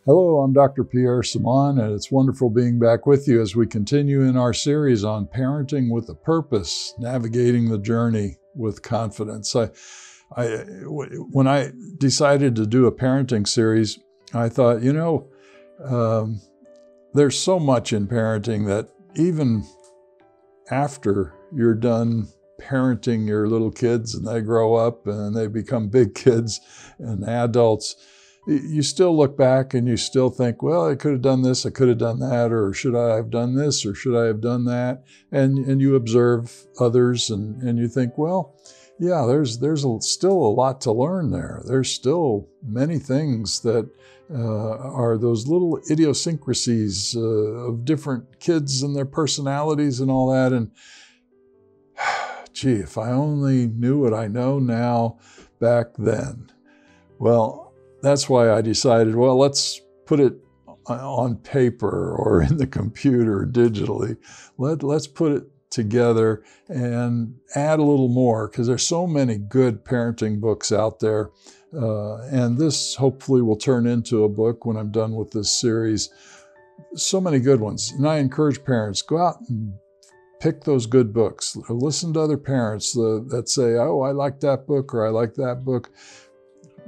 Hello, I'm Dr. Pierre Simon, and it's wonderful being back with you as we continue in our series on parenting with a purpose, navigating the journey with confidence. When I decided to do a parenting series, I thought, there's so much in parenting that even after you're done parenting your little kids and they grow up and they become big kids and adults, you still look back and you still think, well, I could have done this, I could have done that, or should I have done this, or should I have done that? And you observe others and you think, well, yeah, there's still a lot to learn there. There's still many things that are those little idiosyncrasies of different kids and their personalities and all that. And gee, if I only knew what I know now back then. Well, that's why I decided, well, let's put it on paper or in the computer digitally. Let's put it together and add a little more, because there's so many good parenting books out there. And this hopefully will turn into a book when I'm done with this series. So many good ones. And I encourage parents, go out and pick those good books. Listen to other parents that say, oh, I like that book or I like that book.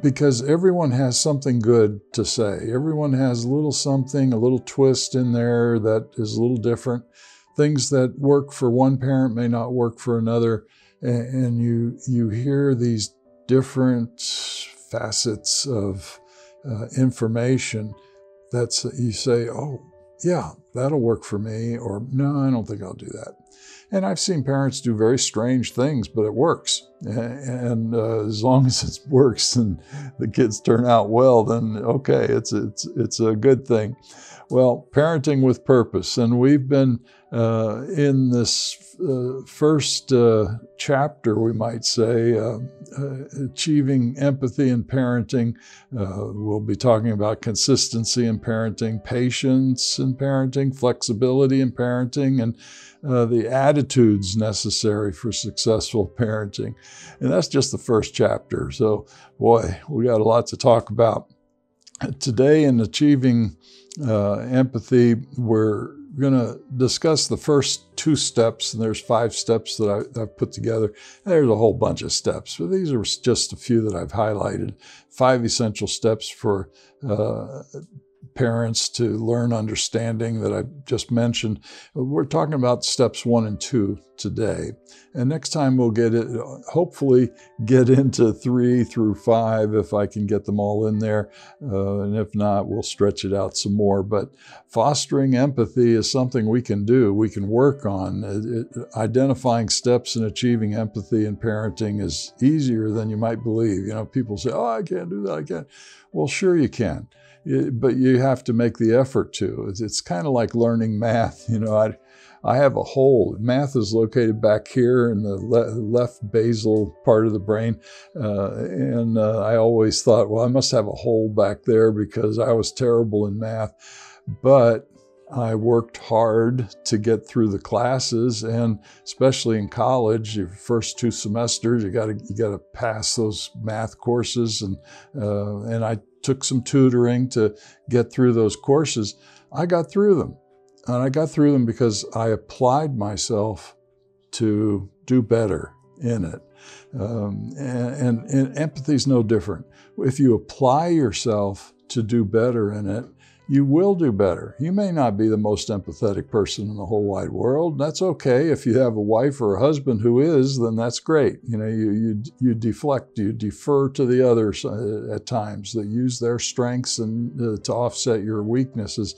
Because everyone has something good to say. Everyone has a little something, a little twist in there that is a little different. Things that work for one parent may not work for another. And you hear these different facets of information that you say, oh, yeah, that'll work for me. Or no, I don't think I'll do that. And I've seen parents do very strange things, but it works. And as long as it works and the kids turn out well, then okay, it's a good thing. Well, parenting with purpose. And we've been in this first chapter, we might say, achieving empathy in parenting. We'll be talking about consistency in parenting, patience in parenting, flexibility in parenting, and the attitudes necessary for successful parenting. And that's just the first chapter. So, boy, we got a lot to talk about. Today in achieving empathy, we're going to discuss the first 2 steps, and there's 5 steps that I've put together. There's a whole bunch of steps, but these are just a few that I've highlighted. 5 essential steps for parents to learn understanding that I just mentioned. We're talking about steps 1 and 2 today. And next time we'll hopefully get into 3 through 5 if I can get them all in there. And if not, we'll stretch it out some more. But fostering empathy is something we can do, we can work on. Identifying steps in achieving empathy in parenting is easier than you might believe. People say, oh, I can't do that, I can't. Well, sure you can. But you have to make the effort to. It's kind of like learning math. I have a hole. Math is located back here in the left basal part of the brain. And I always thought, well, I must have a hole back there because I was terrible in math. But I worked hard to get through the classes, and especially in college, your first 2 semesters, you got to pass those math courses, and I took some tutoring to get through those courses. I got through them, and I got through them because I applied myself to do better in it. And empathy is no different. If you apply yourself to do better in it, you will do better. You may not be the most empathetic person in the whole wide world. That's okay. If you have a wife or a husband who is, then that's great. You deflect, you defer to the others at times that use their strengths and to offset your weaknesses.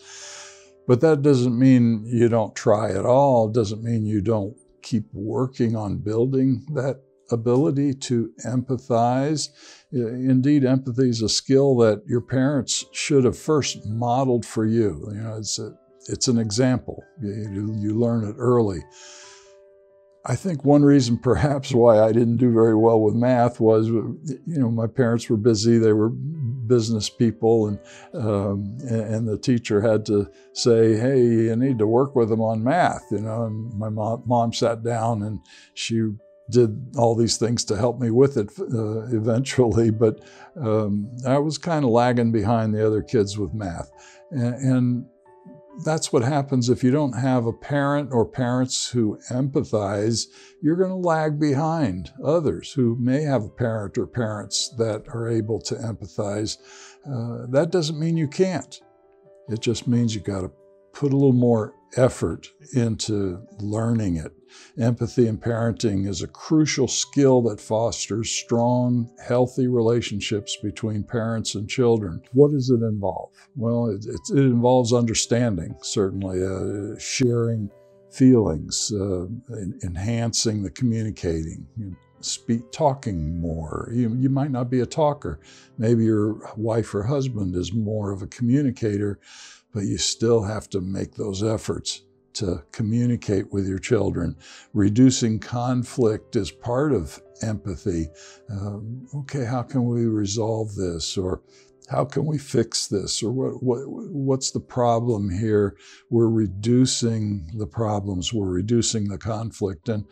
But that doesn't mean you don't try at all. It doesn't mean you don't keep working on building that ability to empathize. Indeed, empathy is a skill that your parents should have first modeled for you. It's an example. You learn it early. I think one reason perhaps why I didn't do very well with math was, my parents were busy. They were business people, and the teacher had to say, hey, you need to work with them on math, And my mom sat down and she did all these things to help me with it eventually, but I was kind of lagging behind the other kids with math. And that's what happens if you don't have a parent or parents who empathize. You're going to lag behind others who may have a parent or parents that are able to empathize. That doesn't mean you can't. It just means you got to put a little more effort into learning it. Empathy in parenting is a crucial skill that fosters strong, healthy relationships between parents and children. What does it involve? Well, it involves understanding, certainly, sharing feelings, enhancing the communicating, talking more. You might not be a talker. Maybe your wife or husband is more of a communicator, but you still have to make those efforts to communicate with your children. Reducing conflict is part of empathy. Okay, how can we resolve this? Or how can we fix this? Or what's the problem here? We're reducing the problems. We're reducing the conflict and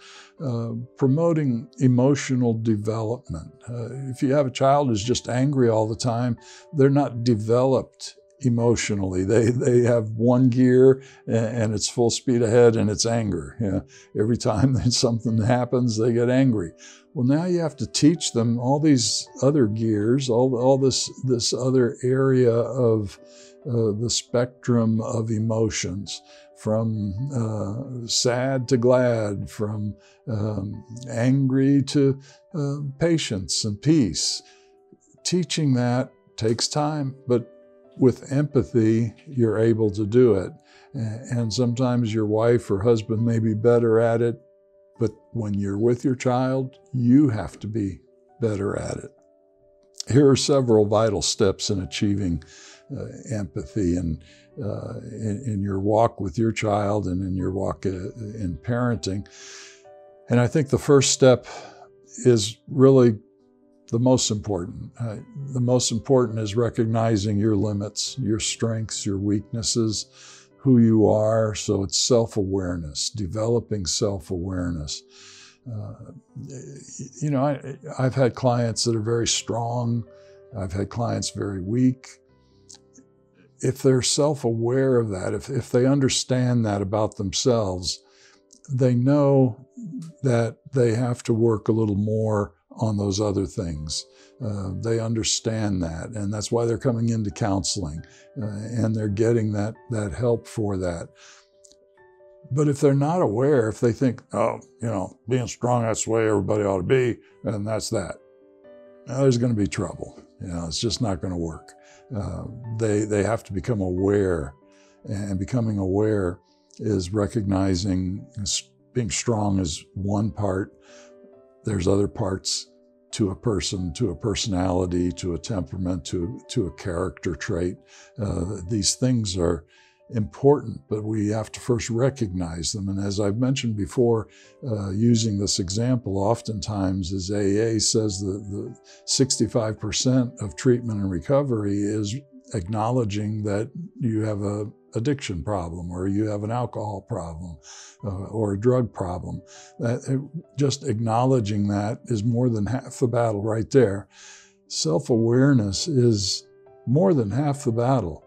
promoting emotional development. If you have a child who's just angry all the time, they're not developed emotionally. They have one gear and it's full speed ahead, and it's anger. Every time that something happens, they get angry. Well, now you have to teach them all these other gears, all this other area of the spectrum of emotions, from sad to glad, from angry to patience and peace. Teaching that takes time, but with empathy, you're able to do it. And sometimes your wife or husband may be better at it, but when you're with your child, you have to be better at it. Here are several vital steps in achieving empathy and in your walk with your child and in your walk in parenting. And I think the first step is really the most important. The most important is recognizing your limits, your strengths, your weaknesses, who you are. So it's self-awareness, developing self-awareness. I've had clients that are very strong. I've had clients very weak. If they're self-aware of that, if they understand that about themselves, they know that they have to work a little more on those other things. They understand that, and that's why they're coming into counseling, and they're getting that help for that. But if they're not aware, if they think, being strong, that's the way everybody ought to be, and that's that, there's going to be trouble. It's just not going to work. They have to become aware, and becoming aware is recognizing being strong is one part. There's other parts to a person, to a personality, to a temperament, to a character trait. These things are important, but we have to first recognize them. And as I've mentioned before, using this example oftentimes is AA says that the 65% of treatment and recovery is acknowledging that you have a addiction problem, or you have an alcohol problem, or a drug problem. Just acknowledging that is more than half the battle right there. Self-awareness is more than half the battle.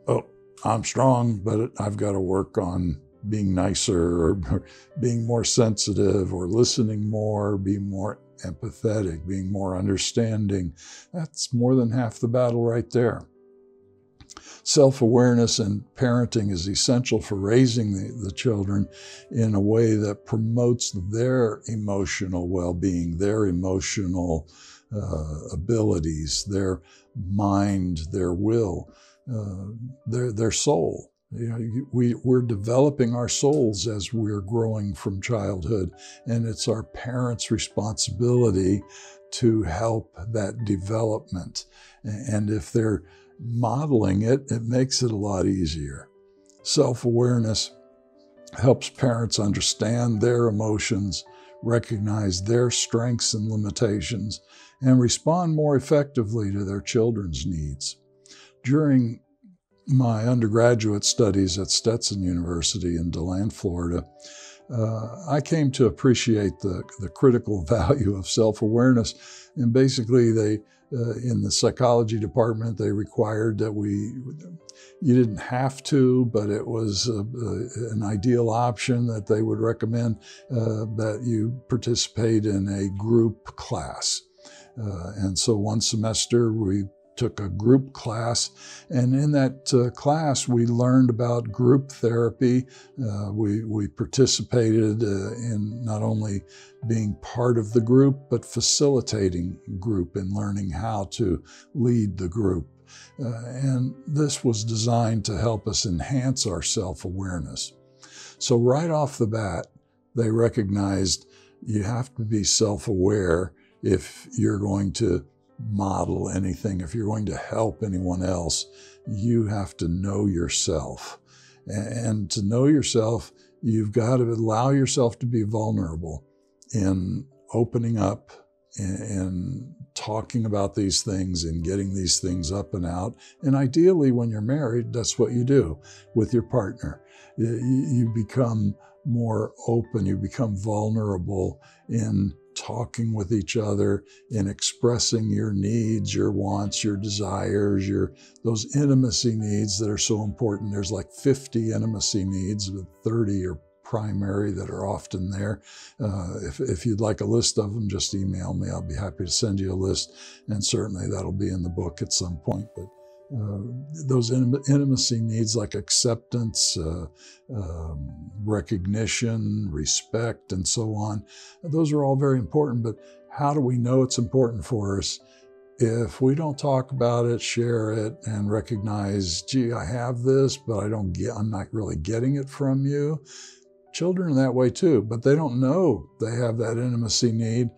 Oh, I'm strong, but I've got to work on being nicer, or being more sensitive, or listening more, being more empathetic, being more understanding. That's more than half the battle right there. Self-awareness in parenting is essential for raising the children in a way that promotes their emotional well-being, their emotional abilities, their mind, their will, their soul. We're developing our souls as we're growing from childhood, and it's our parents' responsibility to help that development. And if they're modeling it, it makes it a lot easier. Self-awareness helps parents understand their emotions, recognize their strengths and limitations, and respond more effectively to their children's needs. During my undergraduate studies at Stetson University in DeLand, Florida, I came to appreciate the critical value of self-awareness. And basically, in the psychology department, they required that you didn't have to, but it was an ideal option that they would recommend that you participate in a group class. And so one semester we took a group class, and in that class we learned about group therapy. We participated in not only being part of the group, but facilitating group and learning how to lead the group. And this was designed to help us enhance our self-awareness. So right off the bat, they recognized you have to be self-aware if you're going to model anything. If you're going to help anyone else, you have to know yourself. And to know yourself, you've got to allow yourself to be vulnerable in opening up and talking about these things and getting these things up and out. And ideally, when you're married, that's what you do with your partner. You become more open, you become vulnerable in talking with each other, in expressing your needs, your wants, your desires, those intimacy needs that are so important. There's like 50 intimacy needs, but 30 are primary that are often there. If you'd like a list of them, just email me. I'll be happy to send you a list, and certainly that'll be in the book at some point. But those intimacy needs like acceptance, recognition, respect, and so on, those are all very important. But how do we know it's important for us? If we don't talk about it, share it, and recognize, gee, I have this, but I'm not really getting it from you. Children are that way too, but they don't know they have that intimacy need.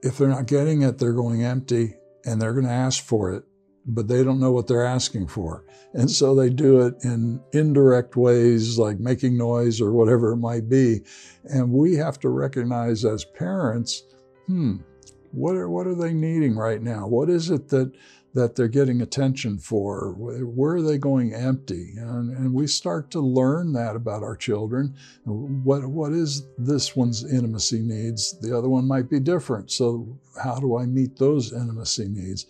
If they're not getting it, they're going empty, and they're going to ask for it, but they don't know what they're asking for. And so they do it in indirect ways, like making noise or whatever it might be. And we have to recognize as parents, what are they needing right now? What is it that they're getting attention for? Where are they going empty? And we start to learn that about our children. What is this one's intimacy needs? The other one might be different. So how do I meet those intimacy needs?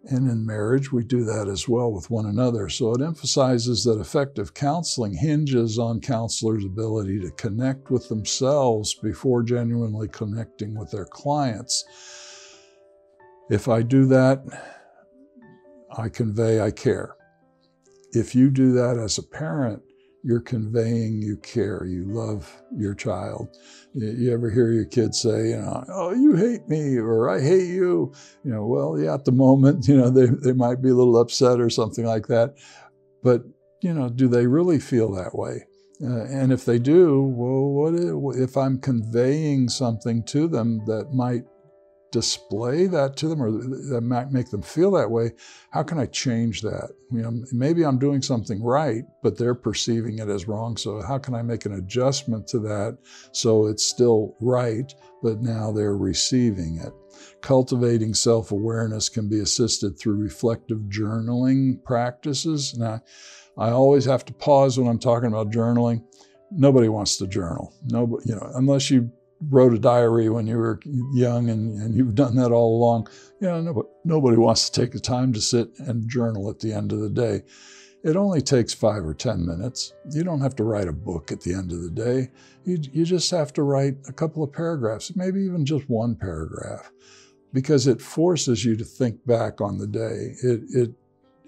And in marriage, we do that as well with one another. So it emphasizes that effective counseling hinges on counselors' ability to connect with themselves before genuinely connecting with their clients. If I do that, I convey I care. If you do that as a parent, you're conveying you care, you love your child. You ever hear your kids say, oh, you hate me, or I hate you? Well, yeah, at the moment, they might be a little upset or something like that. But, do they really feel that way? And if they do, well, if I'm conveying something to them that might display that to them, or that might make them feel that way, how can I change that? Maybe I'm doing something right, but they're perceiving it as wrong. So how can I make an adjustment to that so it's still right, but now they're receiving it? Cultivating self-awareness can be assisted through reflective journaling practices. Now, I always have to pause when I'm talking about journaling. Nobody wants to journal. Nobody, unless you wrote a diary when you were young and you've done that all along. Nobody wants to take the time to sit and journal at the end of the day. It only takes 5 or 10 minutes. You don't have to write a book at the end of the day. You just have to write a couple of paragraphs, maybe even just one paragraph, because it forces you to think back on the day.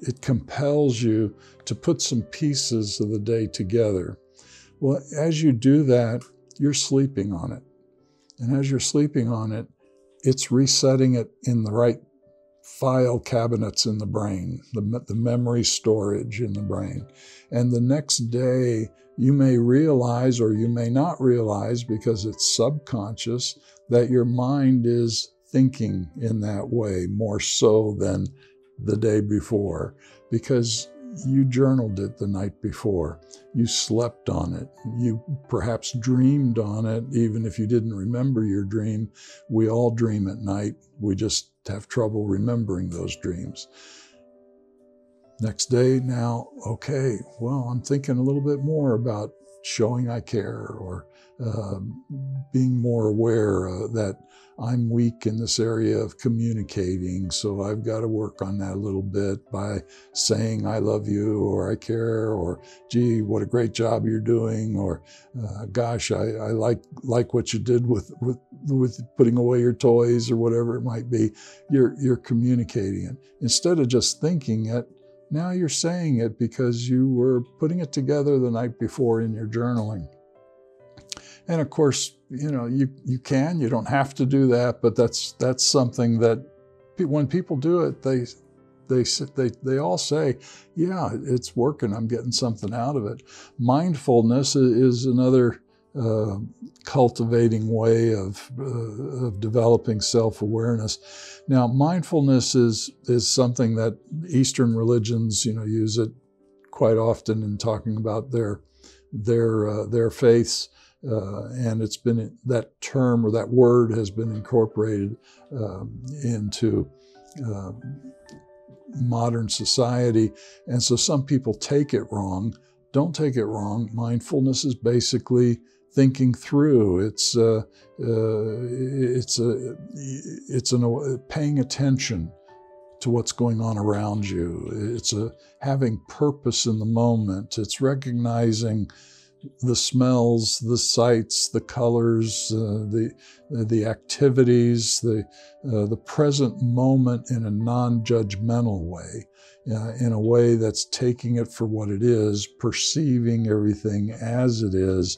It compels you to put some pieces of the day together. Well, as you do that, you're sleeping on it. And as you're sleeping on it, it's resetting it in the right file cabinets in the brain, the memory storage in the brain. And the next day, you may realize, or you may not realize, because it's subconscious, that your mind is thinking in that way more so than the day before, because you journaled it the night before. You slept on it. You perhaps dreamed on it, even if you didn't remember your dream. We all dream at night. We just have trouble remembering those dreams. Next day, now, okay, well, I'm thinking a little bit more about showing I care, or being more aware that I'm weak in this area of communicating, so I've got to work on that a little bit by saying I love you, or I care, or gee, what a great job you're doing, or gosh, I like what you did with putting away your toys, or whatever it might be. You're communicating it. Instead of just thinking it, now you're saying it because you were putting it together the night before in your journaling. And of course, you don't have to do that, but that's something that when people do it, they all say, yeah, it's working. I'm getting something out of it. Mindfulness is another cultivating way of developing self-awareness. Now, mindfulness is something that Eastern religions, use it quite often in talking about their faiths. And it's been, that term or that word has been incorporated into modern society. And so some people take it wrong. Don't take it wrong. Mindfulness is basically thinking through. It's paying attention to what's going on around you. It's having purpose in the moment. It's recognizing the smells, the sights, the colors, the activities, the present moment in a non-judgmental way, in a way that's taking it for what it is, perceiving everything as it is,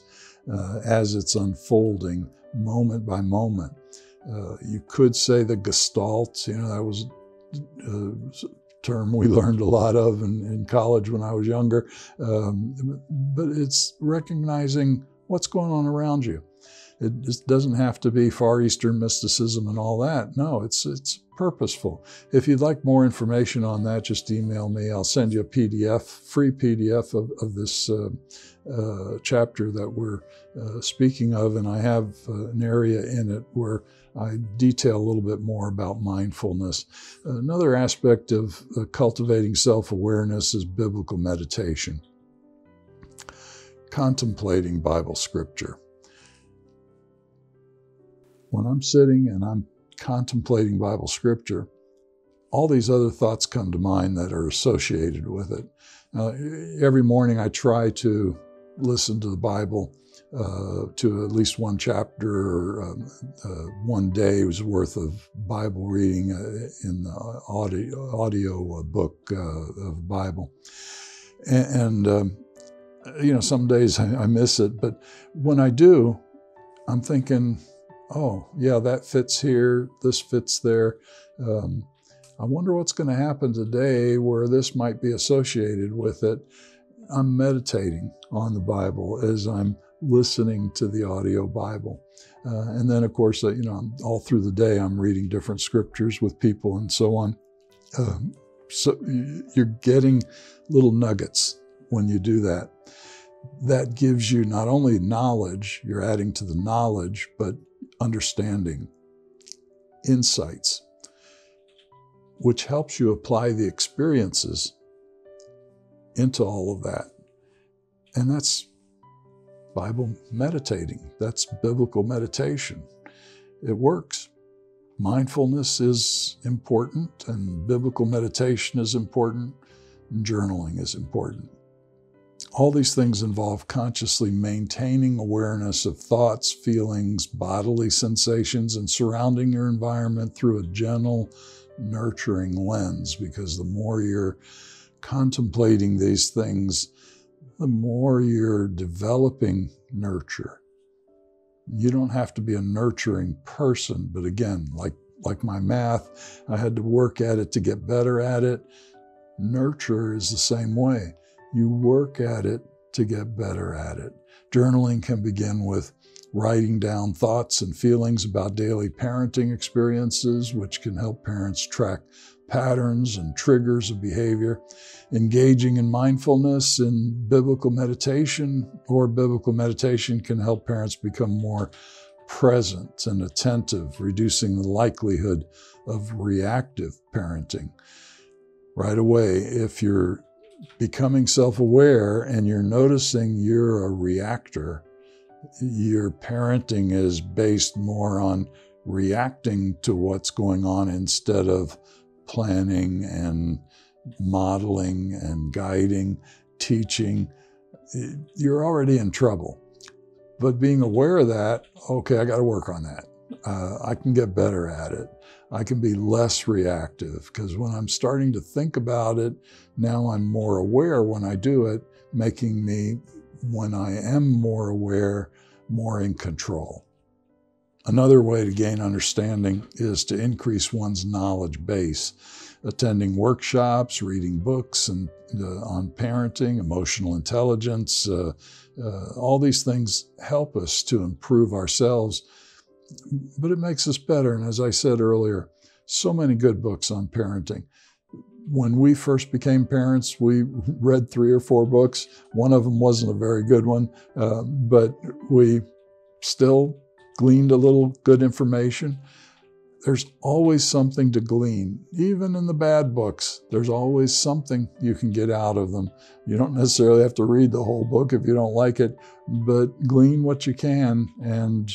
as it's unfolding moment by moment. You could say the Gestalt, that was term we learned a lot of in college when I was younger, but it's recognizing what's going on around you. It just doesn't have to be Far Eastern mysticism and all that. No, it's purposeful. If you'd like more information on that, just email me. I'll send you a PDF, free PDF of this chapter that we're speaking of, and I have an area in it where I detail a little bit more about mindfulness. Another aspect of cultivating self-awareness is biblical meditation, contemplating Bible scripture. When I'm sitting and I'm contemplating Bible scripture, all these other thoughts come to mind that are associated with it. Every morning I try to listen to the Bible, to at least one chapter or one day's worth of Bible reading in the audio book of the Bible. And some days I miss it, but when I do, I'm thinking, oh, yeah, that fits here, this fits there. I wonder what's going to happen today where this might be associated with it. I'm meditating on the Bible as I'm listening to the audio Bible. And then, of course, all through the day, I'm reading different scriptures with people and so on. So you're getting little nuggets when you do that. That gives you not only knowledge, you're adding to the knowledge, but understanding, insights, which helps you apply the experiences into all of that. And that's Bible meditating. That's biblical meditation. It works. Mindfulness is important, and biblical meditation is important, and journaling is important. All these things involve consciously maintaining awareness of thoughts, feelings, bodily sensations, and surrounding your environment through a gentle, nurturing lens, because the more you're contemplating these things, the more you're developing nurture. You don't have to be a nurturing person, but again, like my math, I had to work at it to get better at it. Nurture is the same way. You work at it to get better at it. Journaling can begin with writing down thoughts and feelings about daily parenting experiences, which can help parents track patterns and triggers of behavior. Engaging in mindfulness and biblical meditation can help parents become more present and attentive, reducing the likelihood of reactive parenting. Right away, if you're becoming self-aware and you're noticing you're a reactor, your parenting is based more on reacting to what's going on instead of planning and modeling and guiding, teaching, you're already in trouble. But being aware of that, okay, I got to work on that. I can get better at it. I can be less reactive, because when I'm starting to think about it, now I'm more aware when I do it, making me, when I am more aware, more in control. Another way to gain understanding is to increase one's knowledge base. Attending workshops, reading books and on parenting, emotional intelligence, all these things help us to improve ourselves, but it makes us better. And as I said earlier, so many good books on parenting. When we first became parents, we read 3 or 4 books. One of them wasn't a very good one, but we still gleaned a little good information. There's always something to glean. Even in the bad books, there's always something you can get out of them. You don't necessarily have to read the whole book if you don't like it, but glean what you can and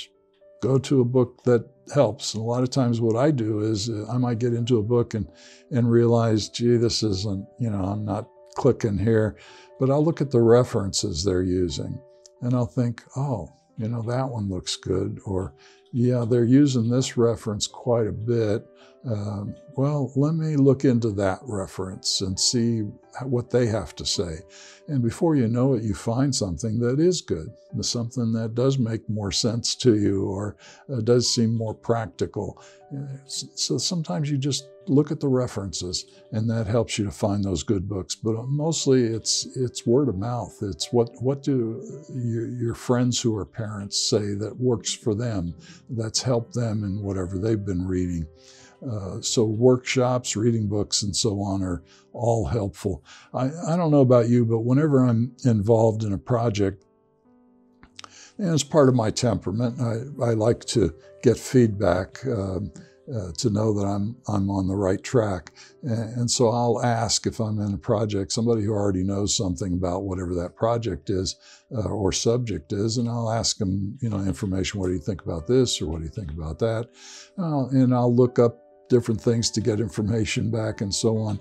go to a book that helps. And a lot of times what I do is I might get into a book and realize, gee, this isn't, I'm not clicking here, but I'll look at the references they're using and I'll think, oh, that one looks good, or yeah, they're using this reference quite a bit. Well, let me look into that reference and see what they have to say. And before you know it, you find something that is good, something that does make more sense to you or does seem more practical. So sometimes you just look at the references and that helps you to find those good books. But mostly it's word of mouth. It's what do your friends who are parents say that works for them, that's helped them in whatever they've been reading. So workshops, reading books, and so on are all helpful. I don't know about you, but whenever I'm involved in a project, and it's part of my temperament, I like to get feedback to know that I'm on the right track. And so I'll ask, if I'm in a project, somebody who already knows something about whatever that project is or subject is, and I'll ask them, information, what do you think about this, or what do you think about that? And I'll look up different things to get information back and so on.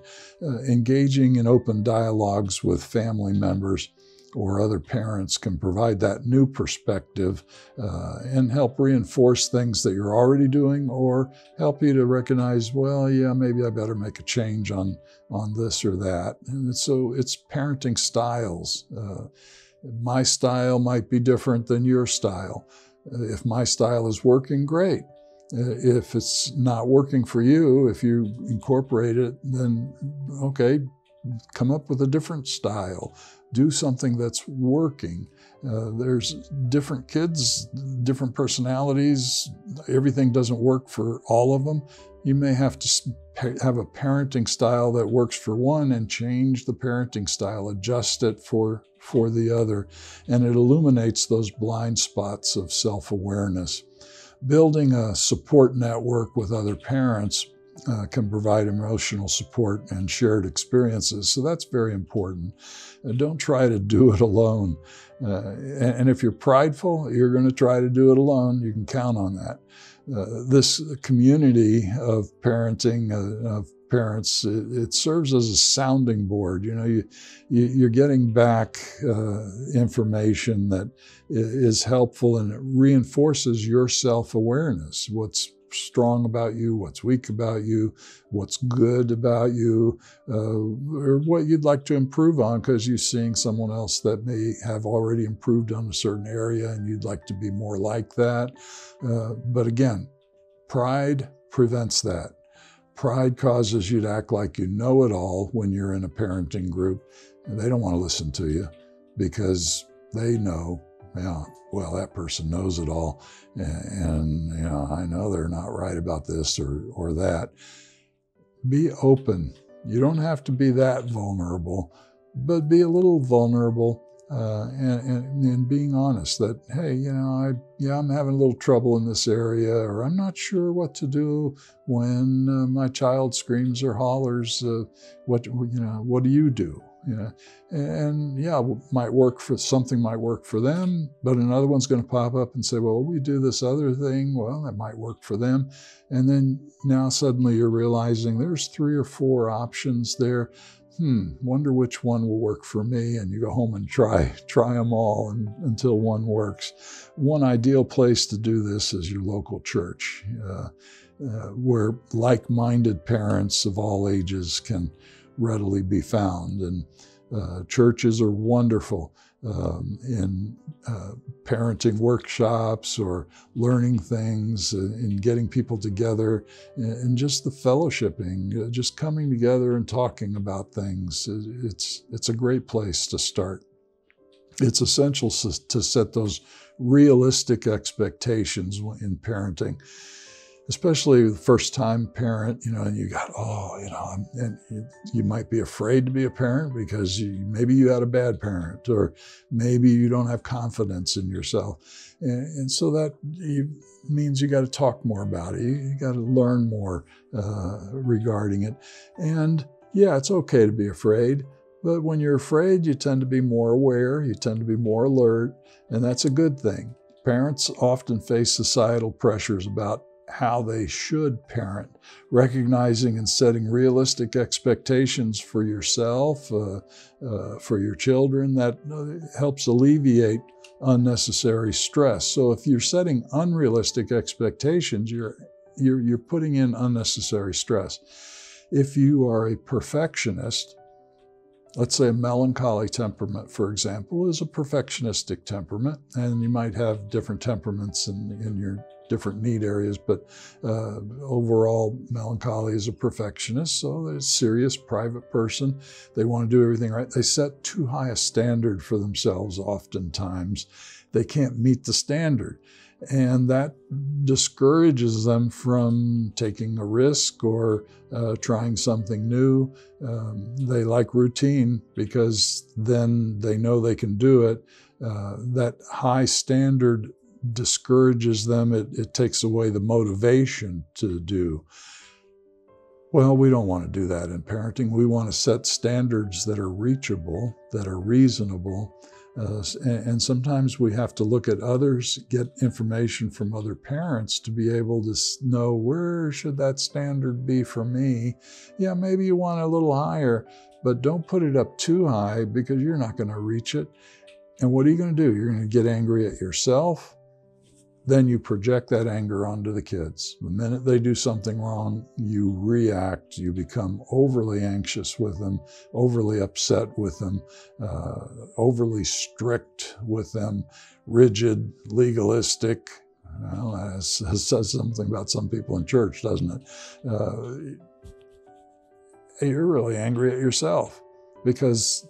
Engaging in open dialogues with family members or other parents can provide that new perspective and help reinforce things that you're already doing, or help you to recognize, well, yeah, maybe I better make a change on this or that. And so it's parenting styles. My style might be different than your style. If my style is working, great. If it's not working for you, if you incorporate it, then okay, come up with a different style. Do something that's working. There's different kids, different personalities. Everything doesn't work for all of them. You may have to have a parenting style that works for one and change the parenting style, adjust it for the other. And it illuminates those blind spots of self-awareness. Building a support network with other parents can provide emotional support and shared experiences. So that's very important. Don't try to do it alone. And if you're prideful, you're going to try to do it alone. You can count on that. This community of parenting, of parents, it serves as a sounding board. You're getting back information that is helpful, and it reinforces your self-awareness. What's strong about you, what's weak about you, what's good about you, or what you'd like to improve on because you're seeing someone else that may have already improved on a certain area and you'd like to be more like that. But again, pride prevents that. Pride causes you to act like you know it all when you're in a parenting group, and they don't want to listen to you because they know, yeah, well, that person knows it all, and I know they're not right about this or that. Be open. You don't have to be that vulnerable, but be a little vulnerable and being honest that, hey, I'm having a little trouble in this area, or I'm not sure what to do when my child screams or hollers. What do you do? And yeah, something might work for them, but another one's going to pop up and say, well, we do this other thing. Well, that might work for them. And then now suddenly you're realizing there's 3 or 4 options there. Wonder which one will work for me. And you go home and try them all until one works. One ideal place to do this is your local church, where like-minded parents of all ages can readily be found. And churches are wonderful in parenting workshops or learning things, in getting people together, and just the fellowshipping, just coming together and talking about things. It's a great place to start. It's essential to set those realistic expectations in parenting, especially the first-time parent, and you got, and you might be afraid to be a parent because maybe you had a bad parent, or maybe you don't have confidence in yourself. And so that means you got to talk more about it. You got to learn more regarding it. And yeah, it's okay to be afraid, but when you're afraid, you tend to be more aware, you tend to be more alert, and that's a good thing. Parents often face societal pressures about how they should parent, recognizing and setting realistic expectations for yourself, for your children. That helps alleviate unnecessary stress. So if you're setting unrealistic expectations, you're putting in unnecessary stress. If you are a perfectionist, let's say a melancholy temperament, for example, is a perfectionistic temperament, and you might have different temperaments in your different need areas, but overall, melancholy is a perfectionist, so they're a serious, private person. They want to do everything right. They set too high a standard for themselves oftentimes. They can't meet the standard, and that discourages them from taking a risk or trying something new. They like routine because then they know they can do it. That high standard discourages them. It takes away the motivation to do. Well, we don't want to do that in parenting. We want to set standards that are reachable, that are reasonable. And sometimes we have to look at others, get information from other parents to be able to know, where should that standard be for me? Yeah, maybe you want it a little higher, but don't put it up too high because you're not going to reach it. And what are you going to do? You're going to get angry at yourself. Then you project that anger onto the kids. The minute they do something wrong, you react, you become overly anxious with them, overly upset with them, overly strict with them, rigid, legalistic. Well, that says something about some people in church, doesn't it? You're really angry at yourself because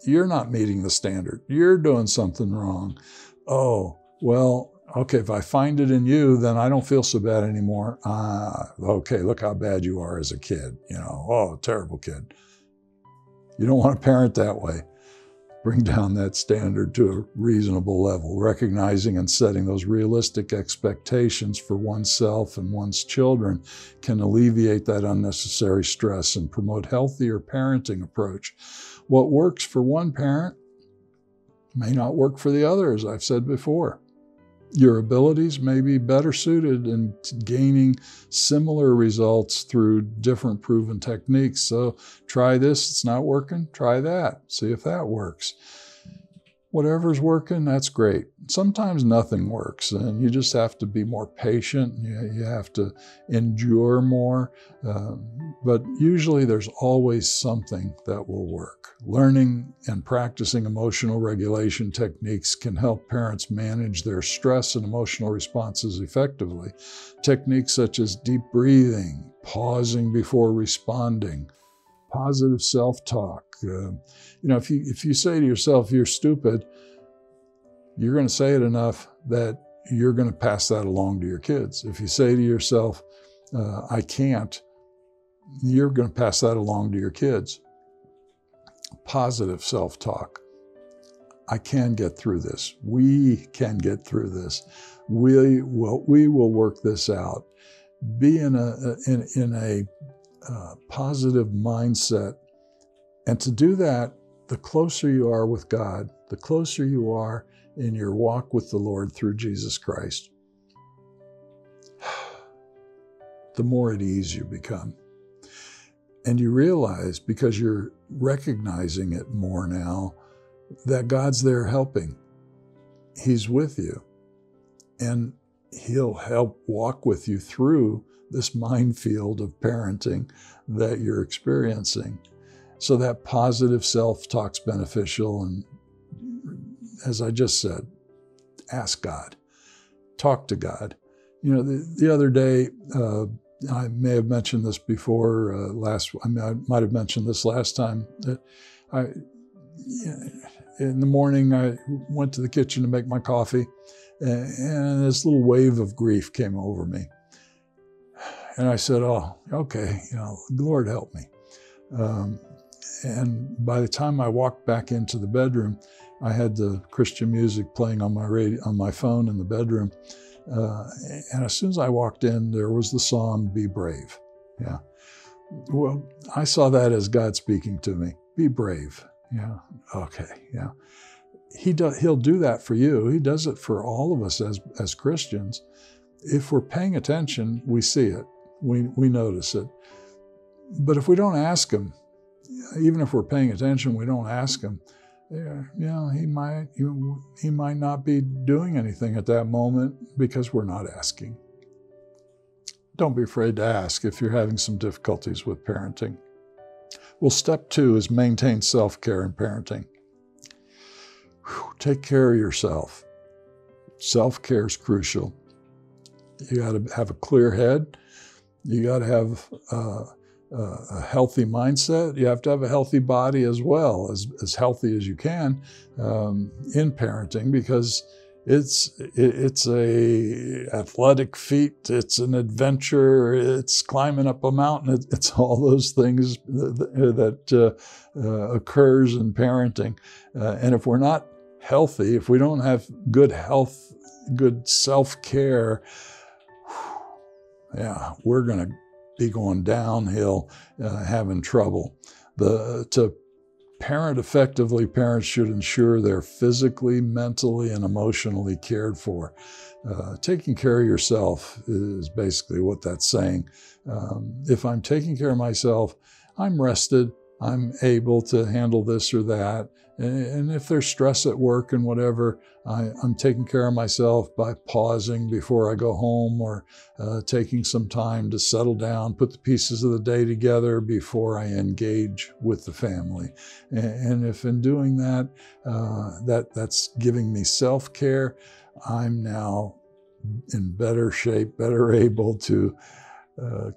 you're not meeting the standard. You're doing something wrong. Oh, well, okay, if I find it in you, then I don't feel so bad anymore. Okay, look how bad you are as a kid. Terrible kid. You don't want to parent that way. Bring down that standard to a reasonable level, recognizing and setting those realistic expectations for oneself and one's children can alleviate that unnecessary stress and promote healthier parenting approach. What works for one parent may not work for the other, as I've said before. Your abilities may be better suited in gaining similar results through different proven techniques. So try this, it's not working, try that, see if that works. Whatever's working, that's great. Sometimes nothing works, and you just have to be more patient. You have to endure more, but usually there's always something that will work. Learning and practicing emotional regulation techniques can help parents manage their stress and emotional responses effectively. Techniques such as deep breathing, pausing before responding, positive self-talk. If you say to yourself, you're stupid, you're going to say it enough that you're going to pass that along to your kids. If you say to yourself, I can't, you're going to pass that along to your kids. Positive self-talk. I can get through this. We can get through this. We will work this out. Be in a positive mindset. And to do that, the closer you are with God, the closer you are in your walk with the Lord through Jesus Christ, the more at ease you become. And you realize, because you're recognizing it more now, that God's there helping. He's with you. And He'll help walk with you through this minefield of parenting that you're experiencing. So that positive self-talk's beneficial. And as I just said, ask God. Talk to God. You know, the other day, I may have mentioned this before, I might have mentioned this last time, that in the morning I went to the kitchen to make my coffee, and this little wave of grief came over me. And I said, oh, okay, Lord help me. And by the time I walked back into the bedroom, I had the Christian music playing on my phone in the bedroom. And as soon as I walked in, there was the song, Be Brave. Yeah. Well, I saw that as God speaking to me. Be brave. Yeah. Okay. Yeah. He'll do that for you. He does it for all of us as Christians. If we're paying attention, we see it. We notice it. But if we don't ask Him, even if we're paying attention, we don't ask Him, He might not be doing anything at that moment because we're not asking. Don't be afraid to ask if you're having some difficulties with parenting. Well, step 2 is maintain self-care in parenting. Take care of yourself. Self-care is crucial. You got to have a clear head. You got to have a healthy mindset. You have to have a healthy body as well, as healthy as you can in parenting, because it's a athletic feat. It's an adventure. It's climbing up a mountain. It's all those things that occurs in parenting. And if we're not healthy, if we don't have good health, good self-care, we're going to be going downhill, having trouble. To parent effectively, parents should ensure they're physically, mentally, and emotionally cared for. Taking care of yourself is basically what that's saying. If I'm taking care of myself, I'm rested, I'm able to handle this or that. And if there's stress at work and whatever, I'm taking care of myself by pausing before I go home, or taking some time to settle down, put the pieces of the day together before I engage with the family. And if in doing that, that's giving me self-care, I'm now in better shape, better able to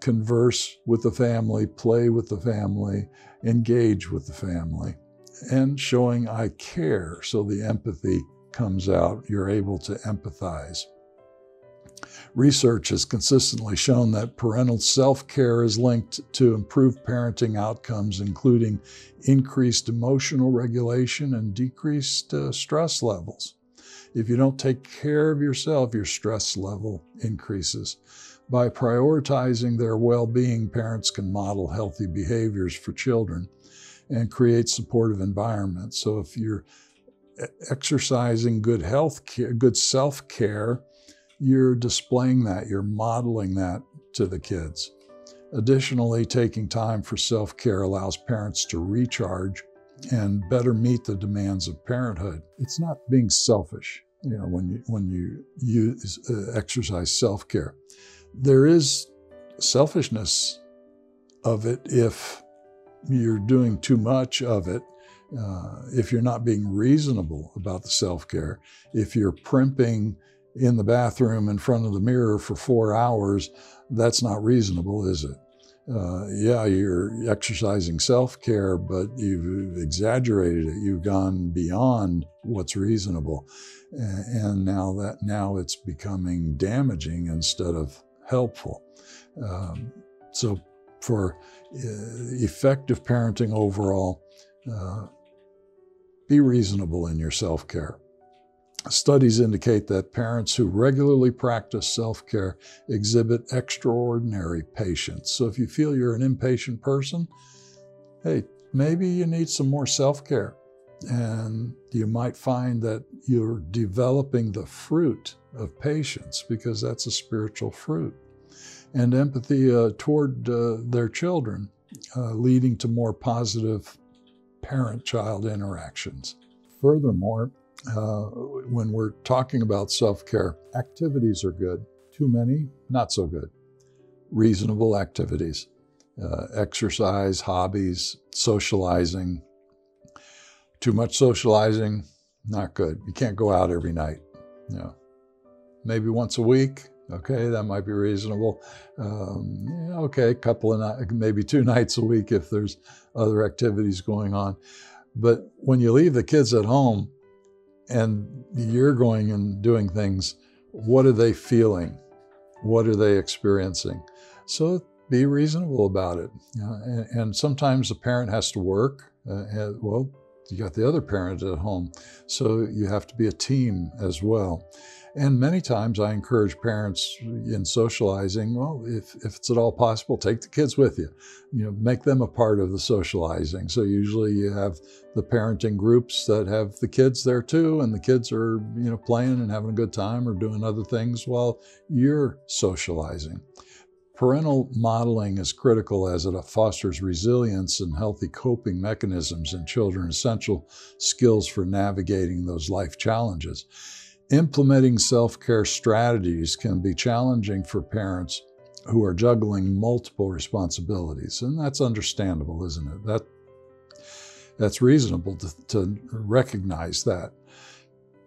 converse with the family, play with the family, engage with the family, and showing I care, so the empathy comes out. You're able to empathize. Research has consistently shown that parental self-care is linked to improved parenting outcomes, including increased emotional regulation and decreased stress levels. If you don't take care of yourself, your stress level increases. By prioritizing their well-being, parents can model healthy behaviors for children and create supportive environments. So if you're exercising good health care, good self-care, you're displaying that, you're modeling that to the kids. Additionally, taking time for self-care allows parents to recharge and better meet the demands of parenthood. It's not being selfish, when you exercise self-care. There is selfishness of it if you're doing too much of it, if you're not being reasonable about the self-care. If you're primping in the bathroom in front of the mirror for 4 hours, that's not reasonable, is it? You're exercising self-care, but you've exaggerated it. You've gone beyond what's reasonable. And now it's becoming damaging instead of helpful. So for effective parenting overall, be reasonable in your self-care. Studies indicate that parents who regularly practice self-care exhibit extraordinary patience. So if you feel you're an impatient person, hey, maybe you need some more self-care. And you might find that you're developing the fruit of patience, because that's a spiritual fruit, and empathy toward their children, leading to more positive parent-child interactions. Furthermore, when we're talking about self-care, activities are good. Too many, not so good. Reasonable activities, exercise, hobbies, socializing. Too much socializing, not good. You can't go out every night. Maybe once a week, okay, that might be reasonable. Okay, maybe 2 nights a week if there's other activities going on. But when you leave the kids at home and you're going and doing things, what are they feeling? What are they experiencing? So be reasonable about it. And sometimes the parent has to work. Well, you got the other parent at home, so you have to be a team as well. And many times I encourage parents in socializing, well, if it's at all possible, take the kids with you. Make them a part of the socializing. So usually you have the parenting groups that have the kids there too, and the kids are, playing and having a good time or doing other things while you're socializing. Parental modeling is critical as it fosters resilience and healthy coping mechanisms in children, essential skills for navigating those life challenges. Implementing self-care strategies can be challenging for parents who are juggling multiple responsibilities, and that's understandable, isn't it? That's reasonable to recognize that.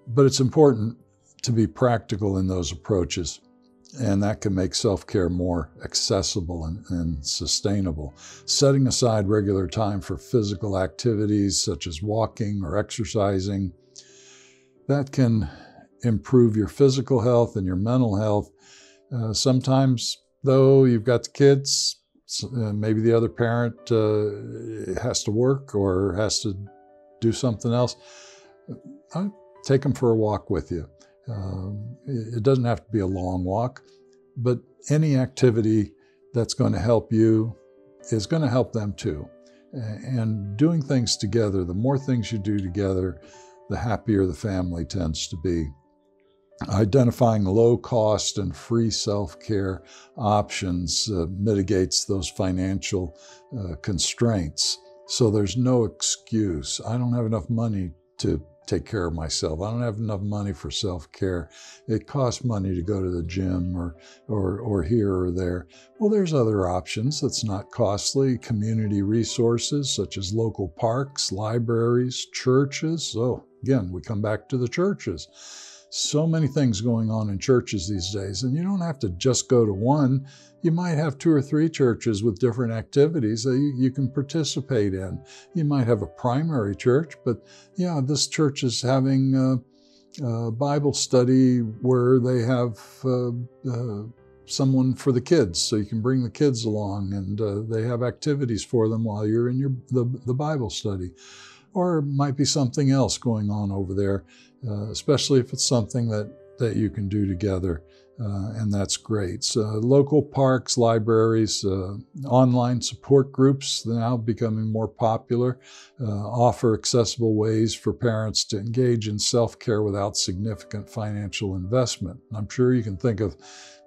But it's important to be practical in those approaches. And that can make self-care more accessible and sustainable. Setting aside regular time for physical activities such as walking or exercising, that can improve your physical health and your mental health. Sometimes, though, you've got the kids, maybe the other parent has to work or has to do something else. Take them for a walk with you. It doesn't have to be a long walk, but any activity that's going to help you is going to help them too. And doing things together, the more things you do together, the happier the family tends to be. Identifying low cost and free self-care options mitigates those financial constraints. So there's no excuse. I don't have enough money to take care of myself. I don't have enough money for self-care. It costs money to go to the gym or here or there. Well, there's other options that's not costly. Community resources such as local parks, libraries, churches. So again, we come back to the churches. So many things going on in churches these days, and you don't have to just go to one. You might have 2 or 3 churches with different activities that you can participate in. You might have a primary church, but yeah, this church is having a Bible study where they have someone for the kids, so you can bring the kids along, and they have activities for them while you're in the Bible study. Or it might be something else going on over there, especially if it's something that you can do together, and that's great. So local parks, libraries, online support groups, now becoming more popular, offer accessible ways for parents to engage in self-care without significant financial investment. I'm sure you can think of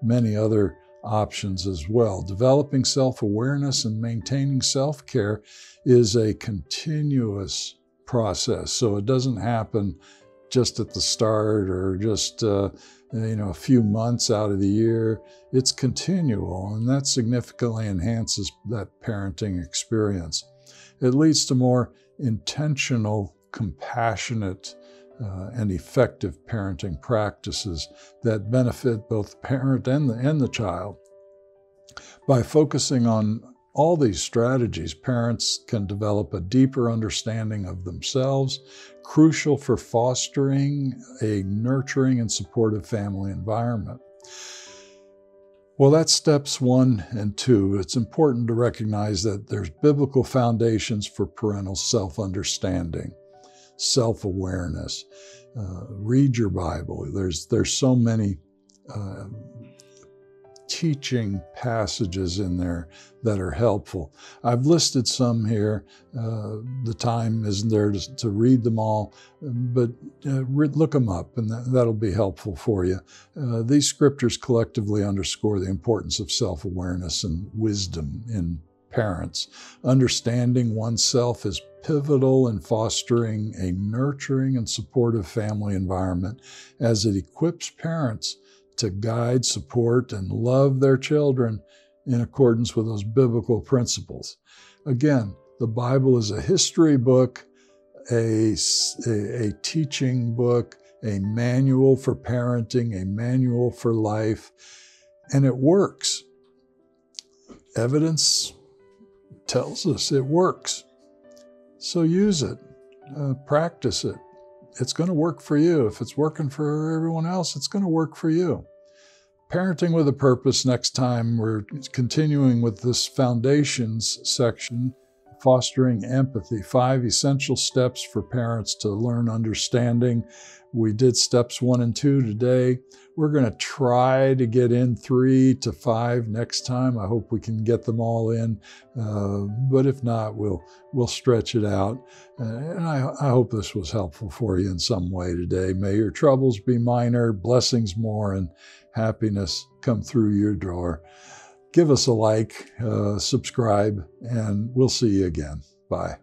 many other options as well. Developing self-awareness and maintaining self-care is a continuous process. So it doesn't happen just at the start or just a few months out of the year. It's continual, and that significantly enhances that parenting experience. It leads to more intentional, compassionate, and effective parenting practices that benefit both the parent and the child. By focusing on all these strategies, parents can develop a deeper understanding of themselves, crucial for fostering a nurturing and supportive family environment. Well, that's steps 1 and 2. It's important to recognize that there's biblical foundations for parental self-understanding, self-awareness. Read your Bible. There's so many teaching passages in there that are helpful. I've listed some here. The time isn't there to read them all, but look them up, and that'll be helpful for you. These scriptures collectively underscore the importance of self-awareness and wisdom in parents. Understanding oneself is pivotal in fostering a nurturing and supportive family environment, as it equips parents to guide, support, and love their children in accordance with those biblical principles. Again, the Bible is a history book, a teaching book, a manual for parenting, a manual for life, and it works. Evidence tells us it works. So use it, practice it. It's going to work for you. If it's working for everyone else, it's going to work for you. Parenting with a Purpose. Next time, we're continuing with this foundations section, fostering empathy, 5 essential steps for parents to learn understanding. We did steps 1 and 2 today. We're going to try to get in 3 to 5 next time. I hope we can get them all in, but if not, we'll stretch it out. And I hope this was helpful for you in some way today. May your troubles be minor, blessings more, and happiness come through your door. Give us a like, subscribe, and we'll see you again. Bye.